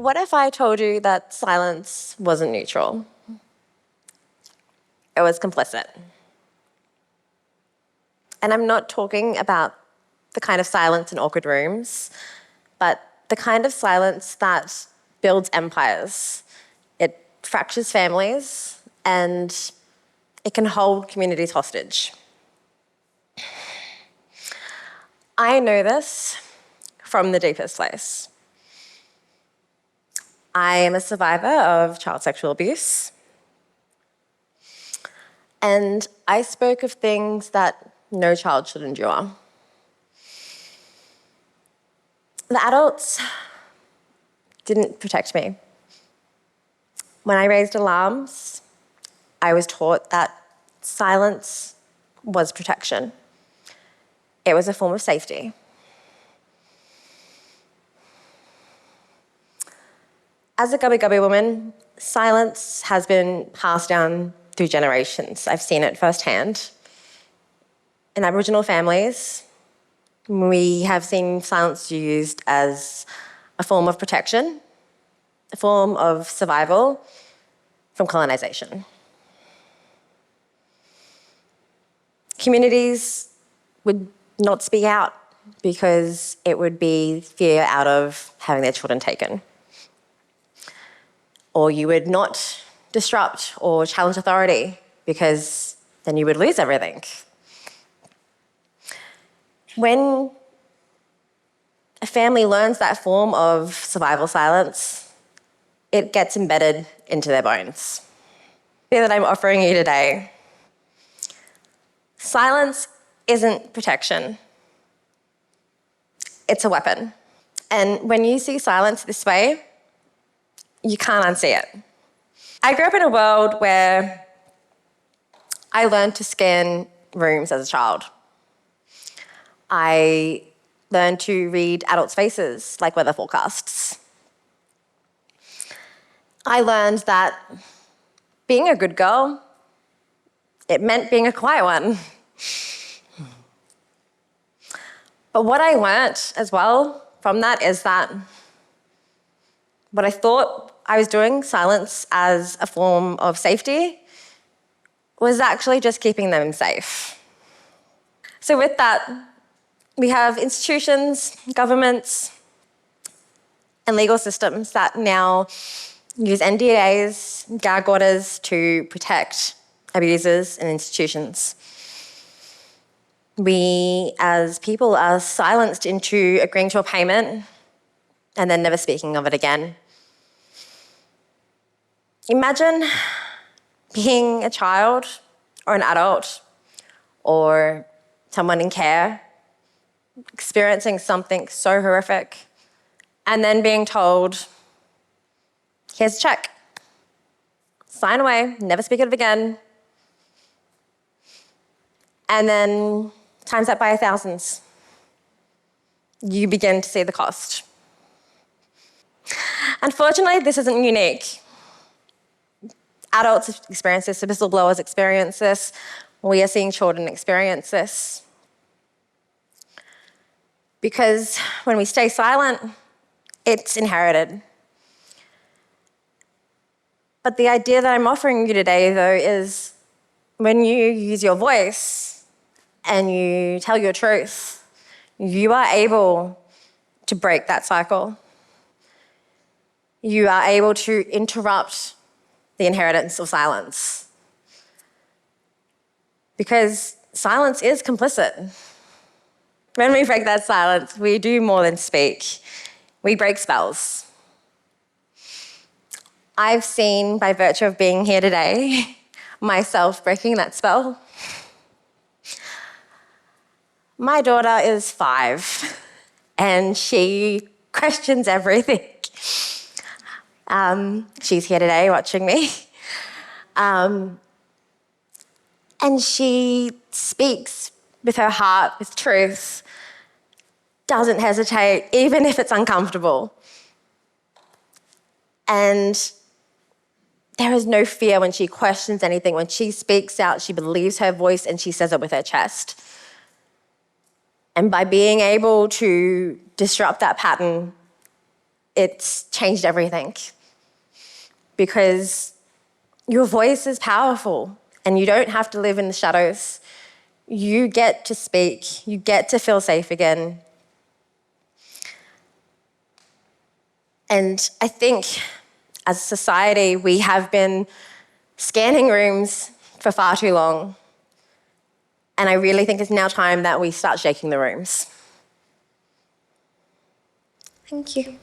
What if I told you that silence wasn't neutral? It was complicit. And I'm not talking about the kind of silence in awkward rooms, but the kind of silence that builds empires. It fractures families and it can hold communities hostage. I know this from the deepest place. I am a survivor of child sexual abuse. And I spoke of things that no child should endure. The adults didn't protect me. When I raised alarms, I was taught that silence was protection. It was a form of safety. As a Gubbi Gubbi woman, silence has been passed down through generations. I've seen it firsthand. In Aboriginal families, we have seen silence used as a form of protection, a form of survival from colonisation. Communities would not speak out because it would be fear out of having their children taken. Or you would not disrupt or challenge authority because then you would lose everything. When a family learns that form of survival silence, it gets embedded into their bones. The that I'm offering you today. Silence isn't protection. It's a weapon. And when you see silence this way, you can't unsee it. I grew up in a world where I learned to scan rooms as a child. I learned to read adults' faces like weather forecasts. I learned that being a good girl, it meant being a quiet one. But what I learned as well from that is that what I thought I was doing, silence as a form of safety, was actually just keeping them safe. So with that, we have institutions, governments, and legal systems that now use NDAs, gag orders to protect abusers and institutions. We, as people, are silenced into agreeing to a payment and then never speaking of it again. Imagine being a child or an adult or someone in care, experiencing something so horrific, and then being told, here's a check, sign away, never speak of it again, and then times that by thousands. You begin to see the cost. Unfortunately, this isn't unique. Adults experience this, whistleblowers experience this, we are seeing children experience this. Because when we stay silent, it's inherited. But the idea that I'm offering you today, though, is when you use your voice and you tell your truth, you are able to break that cycle. You are able to interrupt the inheritance of silence. Because silence is complicit. When we break that silence, we do more than speak. We break spells. I've seen, by virtue of being here today, myself breaking that spell. My daughter is 5, and she questions everything. She's here today watching me. And she speaks with her heart, with truth, doesn't hesitate, even if it's uncomfortable. And there is no fear when she questions anything. When she speaks out, she believes her voice and she says it with her chest. And by being able to disrupt that pattern, it's changed everything. Because your voice is powerful and you don't have to live in the shadows. You get to speak, you get to feel safe again. And I think as a society, we have been scanning rooms for far too long. And I really think it's now time that we start shaking the rooms. Thank you.